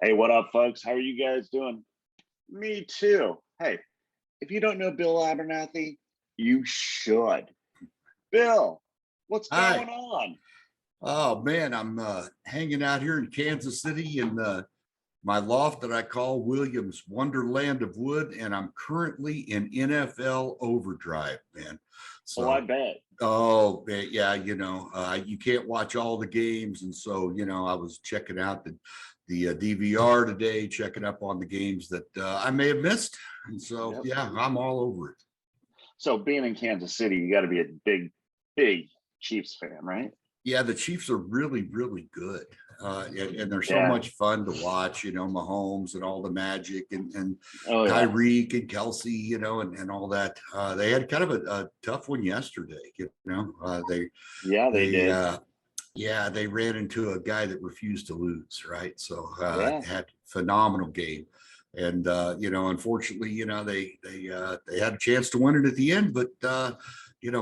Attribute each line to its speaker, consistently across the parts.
Speaker 1: Hey, what up, folks? How are you guys doing? Me too. Hey, if you don't know Bill Abernathy, you should. Bill, what's
Speaker 2: Hi.
Speaker 1: going on?
Speaker 2: Oh man, I'm hanging out here in Kansas City in my loft that I call Williams Wonderland of Wood, and I'm currently in NFL overdrive, man.
Speaker 1: Oh, I
Speaker 2: So,
Speaker 1: bet.
Speaker 2: yeah, you can't watch all the games, and so I was checking out the DVR today, checking up on the games that I may have missed, and so
Speaker 1: Yep.
Speaker 2: yeah, I'm all over it.
Speaker 1: So being in Kansas City, you got to be a big Chiefs fan, right?
Speaker 2: Yeah, the Chiefs are really, really good. And they're so
Speaker 1: Yeah.
Speaker 2: much fun to watch, Mahomes and all the magic and
Speaker 1: Oh, yeah.
Speaker 2: Tyreek and Kelsey, and all that. They had kind of a tough one yesterday,
Speaker 1: Yeah, they
Speaker 2: they
Speaker 1: did.
Speaker 2: yeah, they ran into a guy that refused to lose, right? So
Speaker 1: Yeah.
Speaker 2: had phenomenal game. And unfortunately, they had a chance to win it at the end, but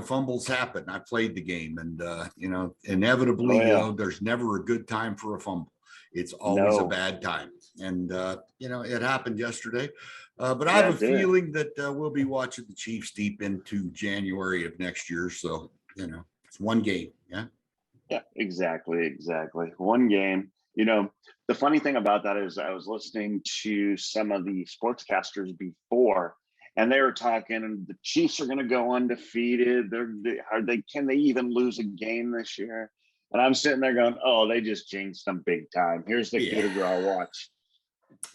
Speaker 2: fumbles happen. I played the game, and
Speaker 1: Oh,
Speaker 2: inevitably,
Speaker 1: yeah.
Speaker 2: there's never a good time for a fumble. It's always a
Speaker 1: No.
Speaker 2: bad time, and it happened yesterday. But I
Speaker 1: Yeah,
Speaker 2: have a
Speaker 1: it did.
Speaker 2: feeling that we'll be watching the Chiefs deep into January of next year. So it's one game, yeah.
Speaker 1: Yeah, exactly. One game. The funny thing about that is I was listening to some of the sportscasters before, and they were talking, and the Chiefs are going to go undefeated. Can they even lose a game this year? And I'm sitting there going, oh, they just jinxed them big time. Here's the coup de
Speaker 2: Yeah.
Speaker 1: grace. Watch.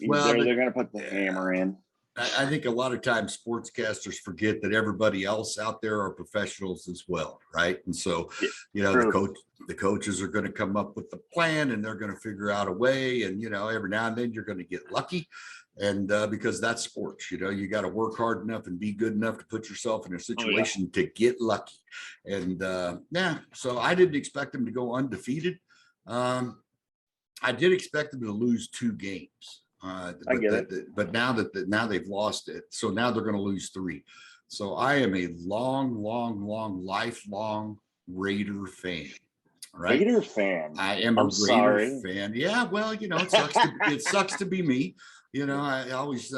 Speaker 2: Well,
Speaker 1: They're going to put the
Speaker 2: yeah.
Speaker 1: hammer in.
Speaker 2: I think a lot of times sportscasters forget that everybody else out there are professionals as well, right? And so, the coaches are going to come up with the plan, and they're going to figure out a way. And every now and then you're going to get lucky, and because that's sports, you got to work hard enough and be good enough to put yourself in a situation to get lucky. And so I didn't expect them to go undefeated. I did expect them to lose 2 games.
Speaker 1: I get it.
Speaker 2: But now they've lost it, so now they're going to lose 3. So I am a lifelong Raider fan. Right?
Speaker 1: Raider fan.
Speaker 2: I am a Raider fan. Yeah, well, it sucks to be me. I always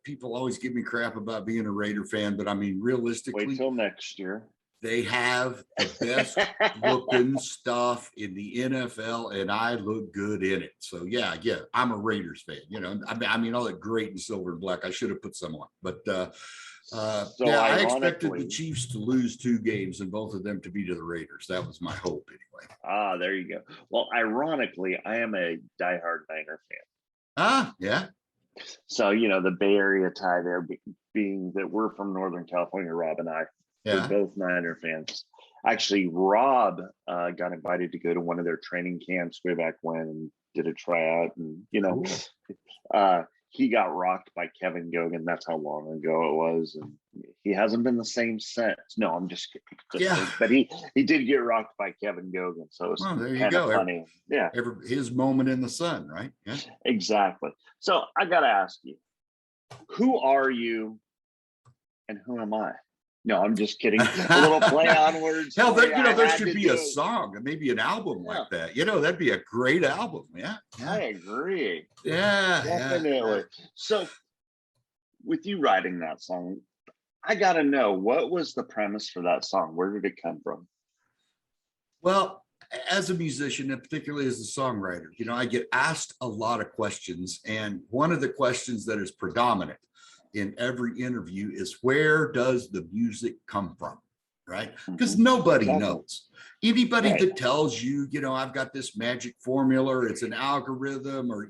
Speaker 2: people always give me crap about being a Raider fan, but I mean, realistically,
Speaker 1: wait till next year.
Speaker 2: They have the best looking stuff in the NFL, and I look good in it. So yeah, I'm a Raiders fan. I mean, all that great in silver and black. I should have put some on, but I expected the Chiefs to lose 2 games and both of them to be to the Raiders. That was my hope, anyway.
Speaker 1: Ah, there you go. Well, ironically, I am a diehard Niner fan.
Speaker 2: Ah, yeah.
Speaker 1: So the Bay Area tie there, being that we're from Northern California, Rob and I.
Speaker 2: Yeah.
Speaker 1: We're both Niner fans. Actually, Rob got invited to go to one of their training camps way back when and did a tryout. And, he got rocked by Kevin Gogan. That's how long ago it was. And he hasn't been the same since. No, I'm just kidding. But he did get rocked by Kevin Gogan. So it's kind of funny.
Speaker 2: His moment in the sun, right? Yeah.
Speaker 1: Exactly. So I got to ask you, who are you and who am I? No, I'm just kidding. A little play on words.
Speaker 2: Hell, there should be a song, maybe an album like that. That'd be a great album. Yeah.
Speaker 1: I agree.
Speaker 2: Yeah,
Speaker 1: definitely. Yeah. So, with you writing that song, I got to know, what was the premise for that song? Where did it come from?
Speaker 2: Well, as a musician, and particularly as a songwriter, I get asked a lot of questions, and one of the questions that is predominant in every interview is, where does the music come from? Right? Because nobody knows. Anybody that tells you, I've got this magic formula, or it's an algorithm, or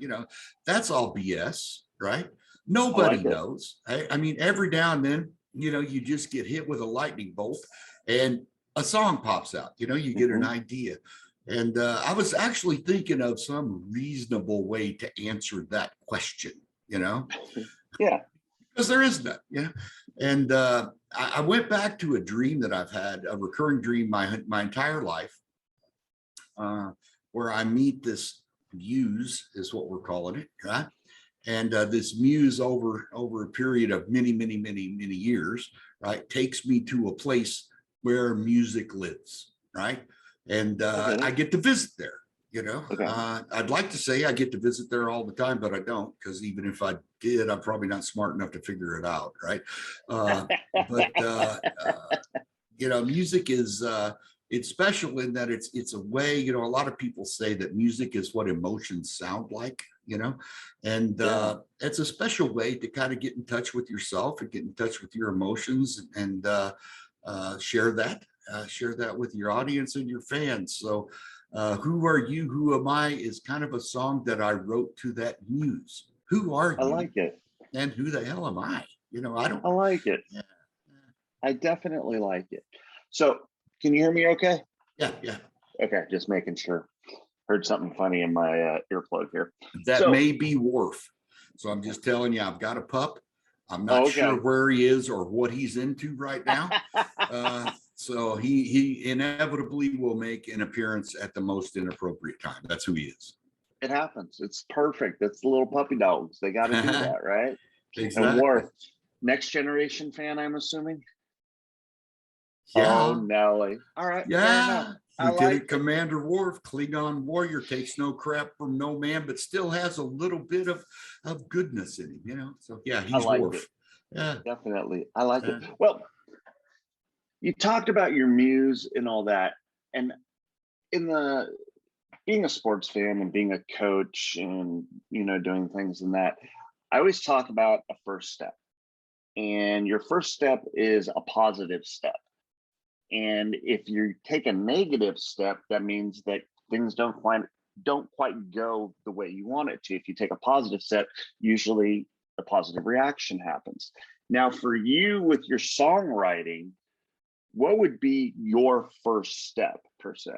Speaker 2: that's all BS, right? Nobody knows. I mean, every now and then, you just get hit with a lightning bolt and a song pops out. You get an idea. And I was actually thinking of some reasonable way to answer that question.
Speaker 1: Yeah.
Speaker 2: Because there is none, And I went back to a dream that I've had, a recurring dream my entire life, where I meet this muse, is what we're calling it, right? And this muse over a period of many years, right, takes me to a place where music lives, right? And I get to visit there. You know,
Speaker 1: Okay.
Speaker 2: I'd like to say I get to visit there all the time, but I don't, because even if I did, I'm probably not smart enough to figure it out, right? But you know, music is it's special in that it's a way, you know, a lot of people say that music is what emotions sound like, you know, and it's a special way to kind of get in touch with yourself and get in touch with your emotions and share that with your audience and your fans. So who are you, who am I is kind of a song that I wrote to that muse. Who are
Speaker 1: I
Speaker 2: you
Speaker 1: like it.
Speaker 2: and who the hell am I? You know, I don't.
Speaker 1: I like it.
Speaker 2: Yeah,
Speaker 1: I definitely like it. So, can you hear me okay?
Speaker 2: yeah, yeah.
Speaker 1: Okay, just making sure. Heard something funny in my earplug here.
Speaker 2: That
Speaker 1: So,
Speaker 2: may be Worf. So I'm just telling you, I've got a pup. I'm not
Speaker 1: okay.
Speaker 2: sure where he is or what he's into right now. So he inevitably will make an appearance at the most inappropriate time. That's who he is.
Speaker 1: It happens. It's perfect. That's the little puppy dogs. They got to do that, right?
Speaker 2: Exactly.
Speaker 1: And Worf, next generation fan, I'm assuming.
Speaker 2: Yeah.
Speaker 1: Oh, Nelly. All right.
Speaker 2: Yeah.
Speaker 1: it.
Speaker 2: Lieutenant Commander Worf, Klingon warrior, takes no crap from no man, but still has a little bit of goodness in him, you know. So yeah, he's Worf.
Speaker 1: It.
Speaker 2: Yeah.
Speaker 1: Definitely. I like it. Well, you talked about your muse and all that. And in the being a sports fan and being a coach and, you know, doing things in that, I always talk about a first step. And your first step is a positive step. And if you take a negative step, that means that things don't quite go the way you want it to. If you take a positive step, usually a positive reaction happens. Now, for you with your songwriting, what would be your first step per se?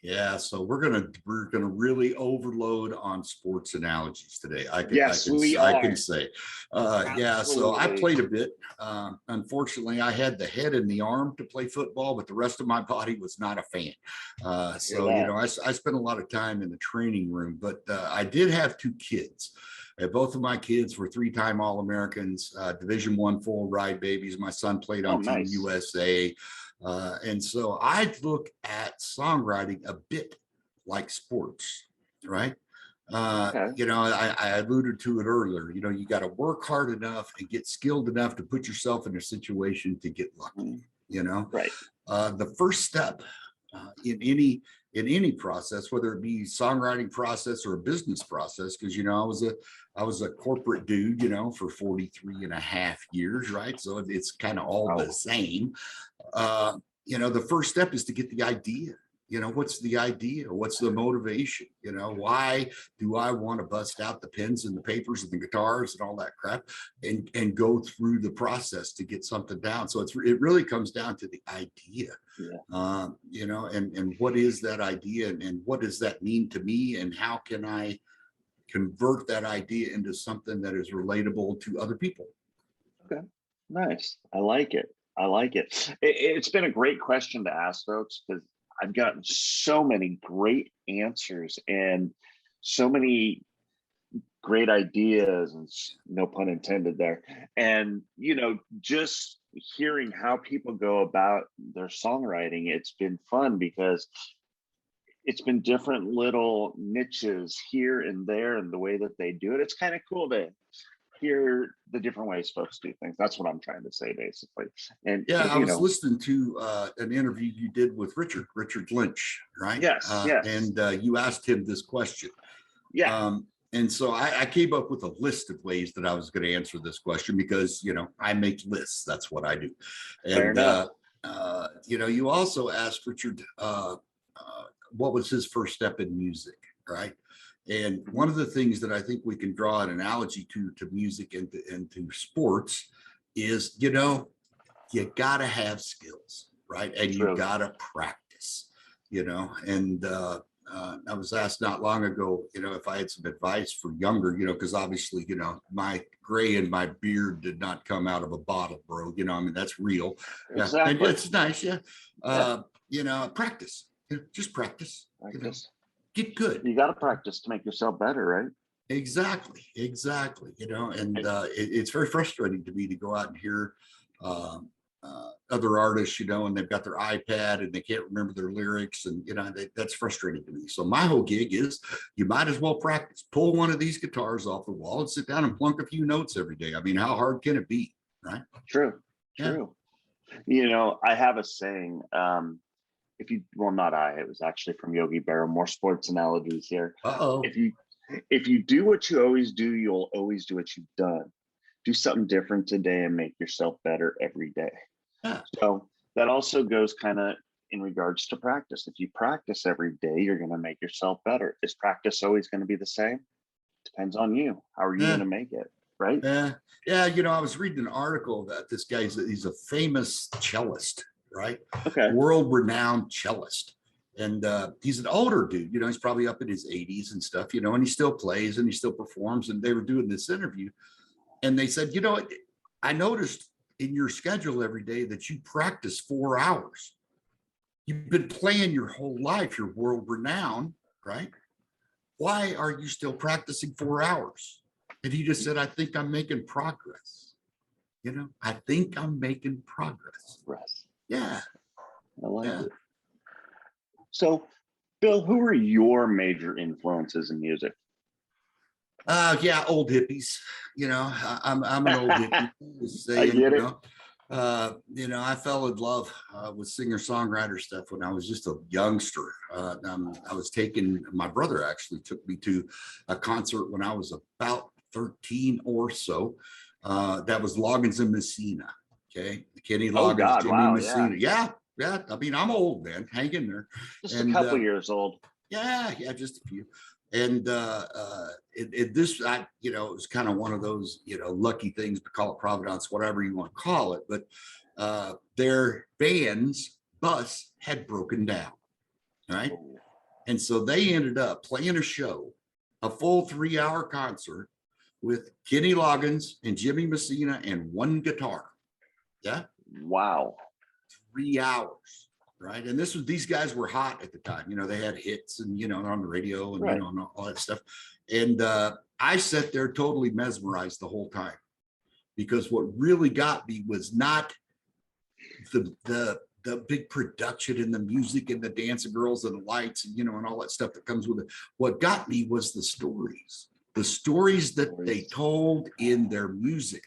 Speaker 2: Yeah, so we're gonna really overload on sports analogies today. I can say, yeah. So I played a bit. Unfortunately, I had the head and the arm to play football, but the rest of my body was not a fan. So you know, I spent a lot of time in the training room, but I did have two kids. Both of my kids were three-time All-Americans, Division I full ride babies. My son played on Team USA. And so I look at songwriting a bit like sports, right? You know, I alluded to it earlier. You know, you got to work hard enough and get skilled enough to put yourself in a situation to get lucky. You know, the first step in any process, whether it be songwriting process or a business process, because you know I was a corporate dude, you know, for 43 and a half years, right? So it's kind of all the same. You know, the first step is to get the idea. You know, what's the idea? What's the motivation? You know, why do I want to bust out the pens and the papers and the guitars and all that crap and go through the process to get something down? So it really comes down to the idea, you know, and what is that idea and what does that mean to me and how can I convert that idea into something that is relatable to other people?
Speaker 1: Okay, nice. I like it. I like it. It's been a great question to ask folks because I've gotten so many great answers and so many great ideas, and no pun intended there. And, you know, just hearing how people go about their songwriting, it's been fun because it's been different little niches here and there and the way that they do it. It's kind of cool to hear the different ways folks do things. That's what I'm trying to say, basically. And
Speaker 2: yeah, I was listening to an interview you did with Richard Lynch, right?
Speaker 1: Yes, yes.
Speaker 2: And you asked him this question.
Speaker 1: Yeah.
Speaker 2: And so I came up with a list of ways that I was going to answer this question because, you know, I make lists. That's what I do. And,
Speaker 1: fair enough.
Speaker 2: You know, you also asked Richard, what was his first step in music, right? And one of the things that I think we can draw an analogy to music and to sports is, you know, you got to have skills, right? And you got to practice, you know, and I was asked not long ago, you know, if I had some advice for younger, you know, because obviously, you know, my gray and my beard did not come out of a bottle, bro. You know, I mean, that's real.
Speaker 1: Exactly.
Speaker 2: And it's nice. Yeah. You know, practice. Just practice. You know, get good.
Speaker 1: You got to practice to make yourself better, right?
Speaker 2: Exactly. You know, and it's very frustrating to me to go out and hear other artists, and they've got their iPad and they can't remember their lyrics, and that's frustrating to me. So my whole gig is, you might as well practice. Pull one of these guitars off the wall and sit down and plunk a few notes every day. I mean, how hard can it be, right?
Speaker 1: True. I have a saying. It was actually from Yogi Berra. More sports analogies here. If you do what you always do, you'll always do what you've done. Do something different today and make yourself better every day.
Speaker 2: Yeah.
Speaker 1: So that also goes kind of in regards to practice. If you practice every day, you're going to make yourself better. Is practice always going to be the same? Depends on you. How are you going to make it? Right?
Speaker 2: Yeah. I was reading an article that this guy, he's a famous cellist, right?
Speaker 1: Okay.
Speaker 2: World-renowned cellist. And he's an older dude, he's probably up in his 80s and stuff, and he still plays and he still performs. And they were doing this interview and they said, I noticed in your schedule every day that you practice 4 hours. You've been playing your whole life. You're world-renowned, right? Why are you still practicing 4 hours? And he just said, I think I'm making progress. I think I'm making progress. Yeah.
Speaker 1: I like it. So, Bill, who are your major influences in music?
Speaker 2: Old hippies. I'm an old hippie.
Speaker 1: I get it.
Speaker 2: I fell in love with singer-songwriter stuff when I was just a youngster. I was my brother actually took me to a concert when I was about 13 or so. That was Loggins and Messina. Okay, Kenny Loggins, Jimmy Messina. Yeah. I mean, I'm old, man. Hang in there.
Speaker 1: Just a couple years old.
Speaker 2: Yeah, just a few. And it was kind of one of those, lucky things, to call it Providence, whatever you want to call it. But their band's bus had broken down, right? And so they ended up playing a full 3-hour concert with Kenny Loggins and Jimmy Messina and one guitar. Yeah.
Speaker 1: Wow.
Speaker 2: 3 hours, right? And these guys were hot at the time. They had hits and on the radio and and all that stuff. And I sat there totally mesmerized the whole time, because what really got me was not the big production and the music and the dancing girls and the lights and and all that stuff that comes with it. What got me was the stories that they told in their music.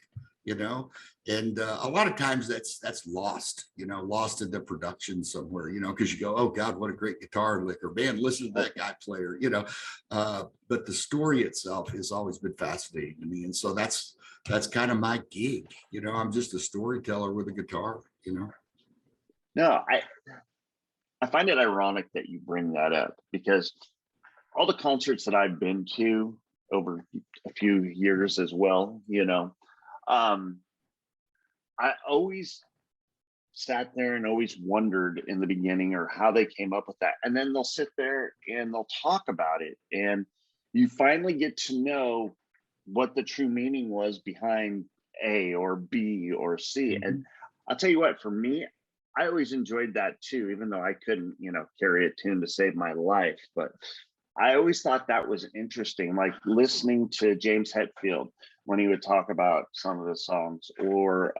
Speaker 2: And a lot of times that's lost, lost in the production somewhere, because you go, oh God, what a great guitar lick, or man, listen to that guy player, but the story itself has always been fascinating to me. And so that's kind of my gig. I'm just a storyteller with a guitar,
Speaker 1: No, I find it ironic that you bring that up, because all the concerts that I've been to over a few years as well, I always sat there and always wondered in the beginning, or how they came up with that. And then they'll sit there and they'll talk about it, and you finally get to know what the true meaning was behind A or B or C. Mm-hmm. And I'll tell you what, for me, I always enjoyed that too, even though I couldn't, carry a tune to save my life. But I always thought that was interesting, like listening to James Hetfield when he would talk about some of the songs, or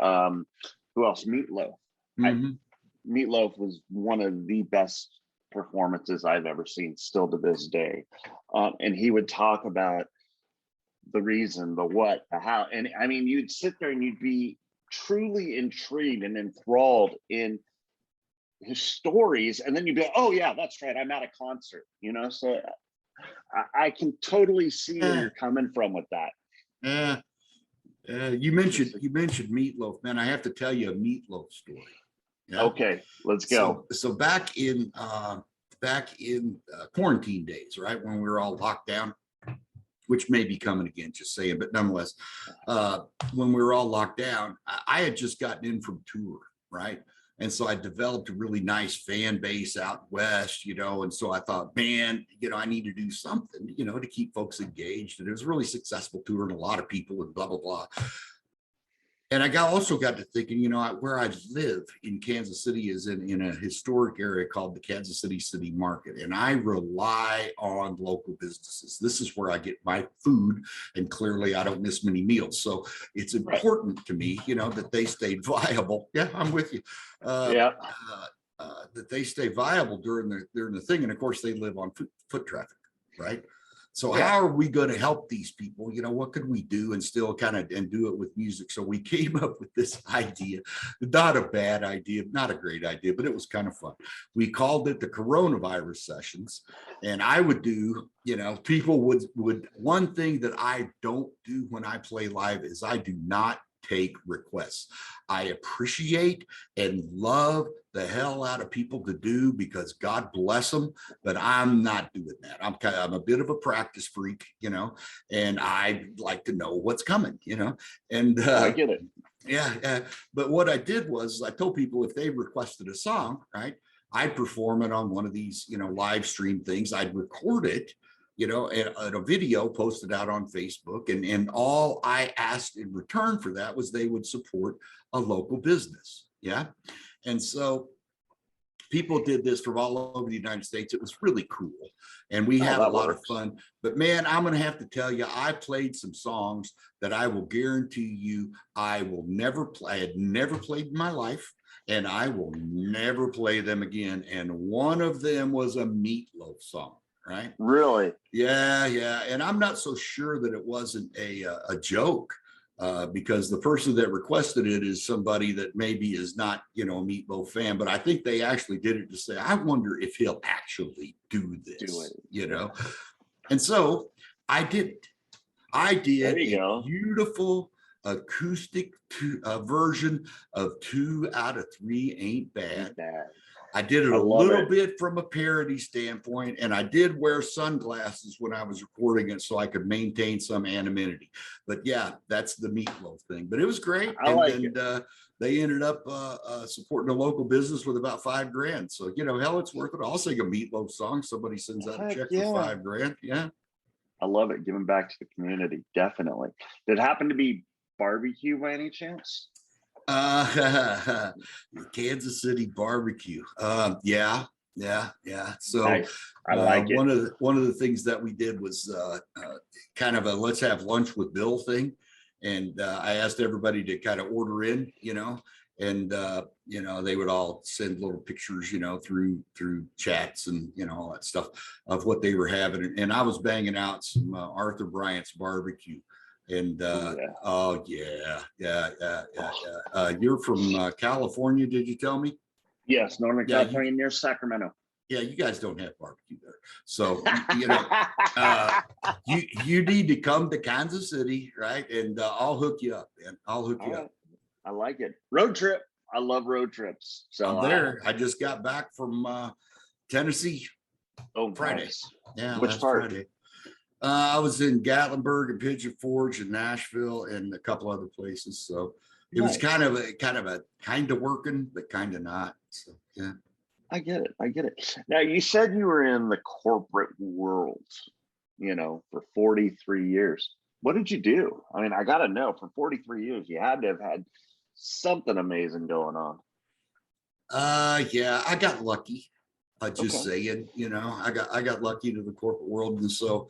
Speaker 1: who else? Meatloaf. Mm-hmm. Meatloaf was one of the best performances I've ever seen, still to this day. And he would talk about the reason, the what, the how. And I mean, you'd sit there and you'd be truly intrigued and enthralled in his stories. And then you'd be like, oh yeah, that's right, I'm at a concert, so I can totally see where you're coming from with that.
Speaker 2: You mentioned Meatloaf, man. I have to tell you a Meatloaf story. Yeah?
Speaker 1: Okay, let's go.
Speaker 2: So back in quarantine days, right, when we were all locked down, which may be coming again, just saying, but nonetheless, when we were all locked down, I had just gotten in from tour, right? And so I developed a really nice fan base out west, and so I thought, man, I need to do something, to keep folks engaged. And it was a really successful tour and a lot of people and blah, blah, blah. And I also got to thinking, you know, where I live in Kansas City is in a historic area called the Kansas City Market. And I rely on local businesses. This is where I get my food. And clearly I don't miss many meals. So it's important to me, you know, that they stay viable. Yeah, I'm with you. That they stay viable during the thing. And of course, they live on foot traffic, right? So how are we going to help these people? You know, what could we do and still kind of and do it with music? So we came up with this idea, not a bad idea, not a great idea, but it was kind of fun. We called it the coronavirus sessions. And I would do, you know, people would one thing that I don't do when I play live is I do not take requests. I appreciate and love the hell out of people to do because God bless them, but I'm not doing that. I'm a bit of a practice freak, you know, and I like to know what's coming, you know, and
Speaker 1: I get it.
Speaker 2: Yeah. But what I did was I told people if they requested a song, right, I'd perform it on one of these, you know, live stream things. I'd record it, you know, and a video posted out on Facebook. And all I asked in return for that was they would support a local business. Yeah. And so people did this from all over the United States. It was really cool. And we had a lot of fun. But man, I'm going to have to tell you, I played some songs that I will guarantee you I will never play. I had never played in my life. And I will never play them again. And one of them was a Meatloaf song. Right?
Speaker 1: Really?
Speaker 2: Yeah. And I'm not so sure that it wasn't a joke because the person that requested it is somebody that maybe is not, you know, a Meatloaf fan, but I think they actually did it to say, I wonder if he'll actually do this, you know? And so I did it. I did a beautiful acoustic version of 2 out of 3 Ain't Bad. I did it a little bit from a parody standpoint, and I did wear sunglasses when I was recording it so I could maintain some anonymity. But yeah, that's the Meatloaf thing. But it was great. They ended up supporting a local business with about $5,000. So, you know, hell, it's worth it. I'll sing a Meatloaf song. Somebody sends out a check for $5,000. Yeah. I
Speaker 1: love it. Giving back to the community. Definitely. Did it happen to be barbecue by any chance?
Speaker 2: Kansas City barbecue. Yeah. So
Speaker 1: nice. I like it.
Speaker 2: One of the things that we did was kind of a let's have lunch with Bill thing, and I asked everybody to kind of order in, you know, and you know, they would all send little pictures, you know, through chats and, you know, all that stuff of what they were having, and I was banging out some Arthur Bryant's barbecue. And you're from California, did you tell me?
Speaker 1: Yes, Northern California, near Sacramento.
Speaker 2: Yeah, you guys don't have barbecue there, so you know, you need to come to Kansas City, right? And I'll hook you up, man. I'll hook you up.
Speaker 1: I like it. Road trip. I love road trips. So
Speaker 2: I'm there. I just got back from Tennessee.
Speaker 1: Oh,
Speaker 2: Friday.
Speaker 1: Nice.
Speaker 2: Yeah,
Speaker 1: which part?
Speaker 2: Friday. I was in Gatlinburg and Pigeon Forge and Nashville and a couple other places. So it was kind of working, but kind of not. So yeah.
Speaker 1: I get it. Now you said you were in the corporate world, you know, for 43 years. What did you do? I mean, I gotta know, for 43 years, you had to have had something amazing going on.
Speaker 2: Yeah, I got lucky. Just saying, you know, I got lucky to the corporate world. And so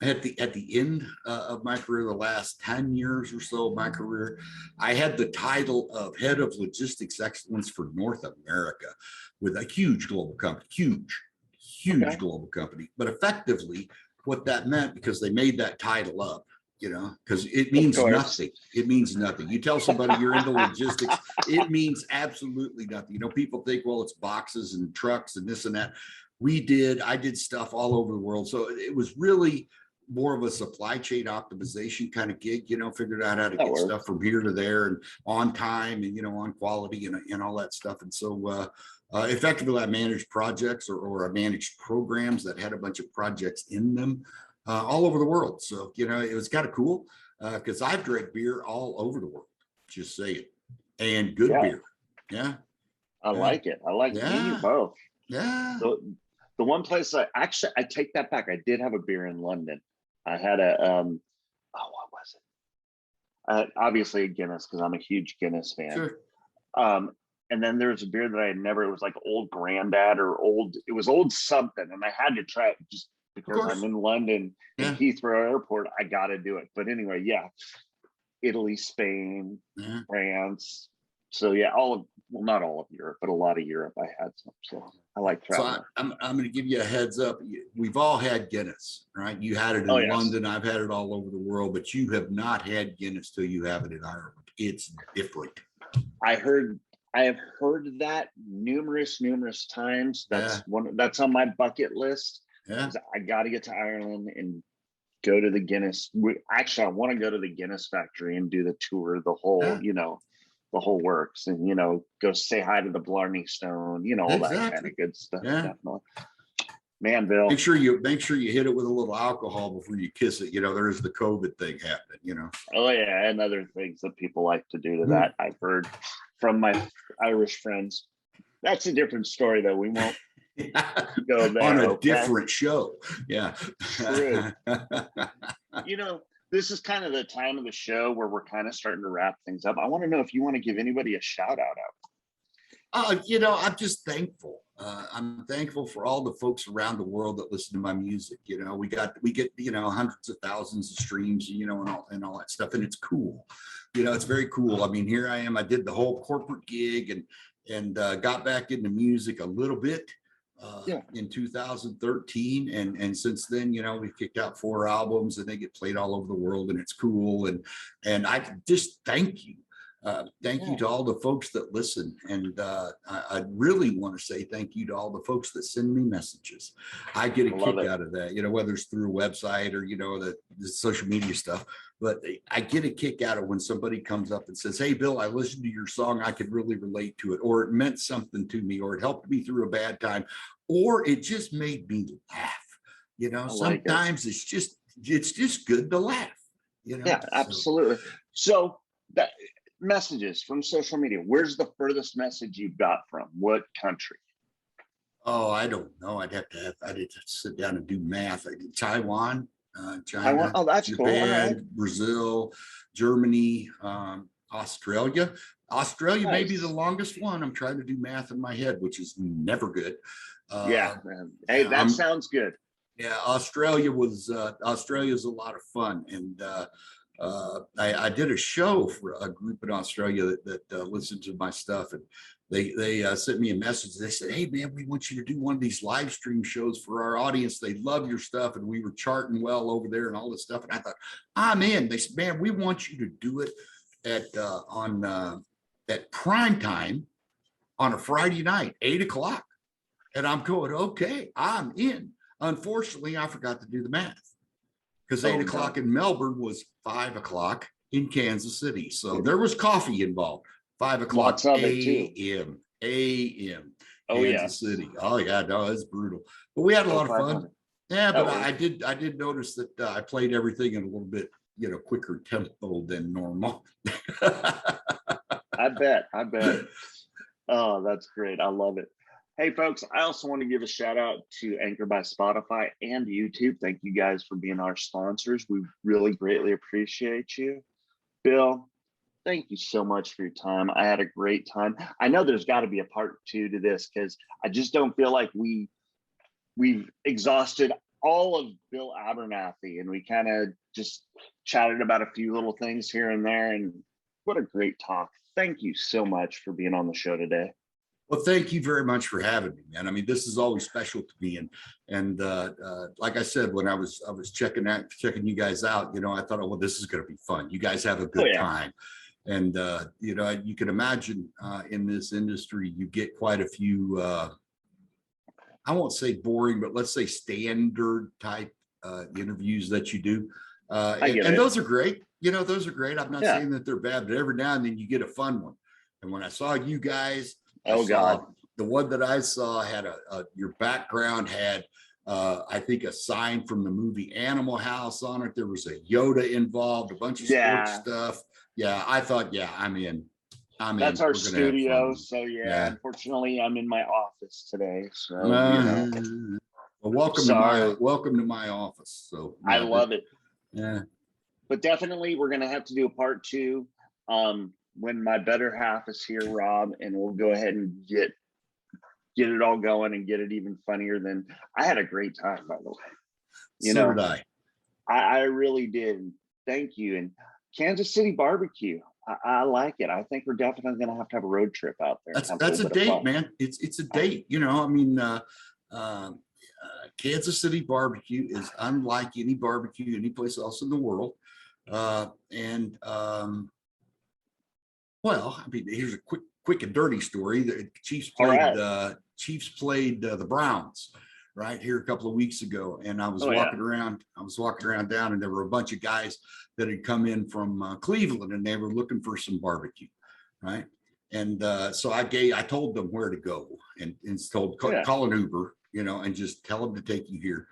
Speaker 2: at the end of my career, the last 10 years or so of my career, I had the title of head of logistics excellence for North America with a huge global company, huge global company. But effectively what that meant, because they made that title up, you know, because it means nothing. It means nothing. You tell somebody you're into logistics, it means absolutely nothing. You know, people think, well, it's boxes and trucks and this and that. I did stuff all over the world. So it was really more of a supply chain optimization kind of gig, you know, figured out how to get stuff from here to there and on time and, you know, on quality and all that stuff. And so effectively I managed projects or I managed programs that had a bunch of projects in them all over the world. So, you know, it was kind of cool because I've drank beer all over the world, just say it, and good beer. Yeah.
Speaker 1: I like it. I like you both.
Speaker 2: Yeah.
Speaker 1: The one place I take that back. I did have a beer in London. I had a what was it? Obviously a Guinness, because I'm a huge Guinness fan.
Speaker 2: Sure.
Speaker 1: And then there's a beer that I had never, it was like Old Grandad or it was Old something. And I had to try it just because I'm in London and Heathrow Airport. I got to do it. But anyway, yeah. Italy, Spain, France. So yeah, not all of Europe, but a lot of Europe I had some. So I like traveling.
Speaker 2: So I'm going to give you a heads up. We've all had Guinness, right? You had it in London. I've had it all over the world, but you have not had Guinness till you have it in Ireland. It's different. I
Speaker 1: have heard that numerous times. That's on my bucket list.
Speaker 2: Yeah.
Speaker 1: I got to get to Ireland and go to the Guinness. Actually, I want to go to the Guinness factory and do the tour, the whole, the whole works, and go say hi to the Blarney Stone, all that kind of good stuff.
Speaker 2: Yeah.
Speaker 1: Definitely. Man, Bill.
Speaker 2: Make sure you hit it with a little alcohol before you kiss it. There's the COVID thing happening,
Speaker 1: Oh yeah, and other things that people like to do to that. I've heard from my Irish friends. That's a different story, though. We won't go there
Speaker 2: on a different show. Yeah.
Speaker 1: True. This is kind of the time of the show where we're kind of starting to wrap things up. I want to know if you want to give anybody a shout out.
Speaker 2: I'm just thankful. I'm thankful for all the folks around the world that listen to my music. We get hundreds of thousands of streams, and all that stuff, and it's cool. It's very cool. I mean, here I am. I did the whole corporate gig and got back into music a little bit in 2013, and since then, we've kicked out 4 albums, and they get played all over the world, and it's cool. And I just thank you. Thank you to all the folks that listen. And I really want to say thank you to all the folks that send me messages. I get a kick out of that, whether it's through a website or, the social media stuff. But I get a kick out of when somebody comes up and says, "Hey, Bill, I listened to your song. I could really relate to it," or it meant something to me, or it helped me through a bad time, or it just made me laugh. Sometimes it's just good to laugh.
Speaker 1: Yeah, absolutely. So that messages from social media, where's the furthest message you've got from? What country?
Speaker 2: Oh, I don't know. I'd have to sit down and do math. Taiwan, China,
Speaker 1: that's
Speaker 2: Japan,
Speaker 1: cool. Right.
Speaker 2: Brazil, Germany, Australia. Australia may be the longest one. I'm trying to do math in my head, which is never good.
Speaker 1: Man. Hey, that sounds good.
Speaker 2: Yeah, Australia's a lot of fun, and I did a show for a group in Australia that listened to my stuff, and they sent me a message. They said, "Hey man, we want you to do one of these live stream shows for our audience. They love your stuff, and we were charting well over there and all this stuff." And I thought, I'm in. They said, "Man, we want you to do it at prime time on a Friday night, 8:00." And I'm going, "Okay, I'm in." Unfortunately, I forgot to do the math, because 8:00 in Melbourne was 5:00 in Kansas City. So there was coffee involved. 5:00 a.m. Kansas City. Oh yeah, no, it's brutal. But we had a lot of fun. Yeah, but I did notice that I played everything in a little bit, quicker tempo than normal.
Speaker 1: I bet. Oh, that's great. I love it. Hey folks, I also want to give a shout out to Anchor by Spotify and YouTube. Thank you guys for being our sponsors. We really greatly appreciate you. Bill, thank you so much for your time. I had a great time. I know there's got to be a part 2 to this, because I just don't feel like we've exhausted all of Bill Abernathy, and we kind of just chatted about a few little things here and there. And what a great talk. Thank you so much for being on the show today.
Speaker 2: Well, thank you very much for having me, man. I mean, this is always special to me, and like I said, when I was checking you guys out, I thought, well, this is going to be fun. You guys have a good time, and you can imagine in this industry, you get quite a few. I won't say boring, but let's say standard type interviews that you do, and those are great. Those are great. I'm not saying that they're bad, but every now and then you get a fun one. And when I saw you guys. The one that I saw had your background had, I think, a sign from the movie Animal House on it. There was a Yoda involved, a bunch of sports stuff. Yeah, I thought, I'm in.
Speaker 1: That's our studio. So unfortunately, I'm in my office today. So
Speaker 2: well, welcome to my office. So
Speaker 1: I love it.
Speaker 2: Yeah.
Speaker 1: but definitely we're going to have to do a part 2 when my better half is here, Rob, and we'll go ahead and get it all going and get it even funnier than. I had a great time, by the way.
Speaker 2: So did I.
Speaker 1: I really did. Thank you. And Kansas City barbecue. I like it. I think we're definitely going to have a road trip out there.
Speaker 2: That's a date, man. It's a date. You know, I mean, Kansas City barbecue is unlike any barbecue anyplace else in the world. Well, I mean, here's a quick and dirty story. The Chiefs played the Browns right here a couple of weeks ago, and I was walking around. I was walking around down, and there were a bunch of guys that had come in from Cleveland, and they were looking for some barbecue, right? And so I told them where to go, and told call an Uber, you know, and just tell them to take you here,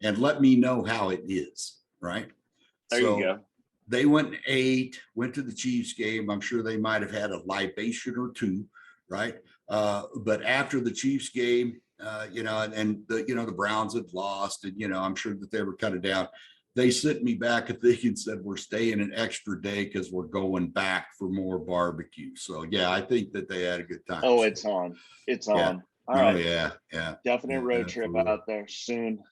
Speaker 2: and let me know how it is, right?
Speaker 1: There you go.
Speaker 2: They went and ate, went to the Chiefs game. I'm sure they might have had a libation or two, right? But after the Chiefs game, you know, and the Browns had lost, and, you know, I'm sure that they were kind of down. They sent me back a thing and said, we're staying an extra day because we're going back for more barbecue. So, yeah, I think that they had a good time.
Speaker 1: Oh, it's on. It's on. All right.
Speaker 2: Yeah.
Speaker 1: Definite road trip out there soon.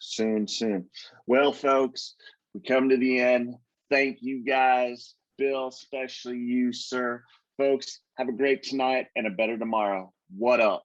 Speaker 1: Well, folks, we come to the end. Thank you, guys. Bill, especially you, sir. Folks, have a great tonight and a better tomorrow. What up?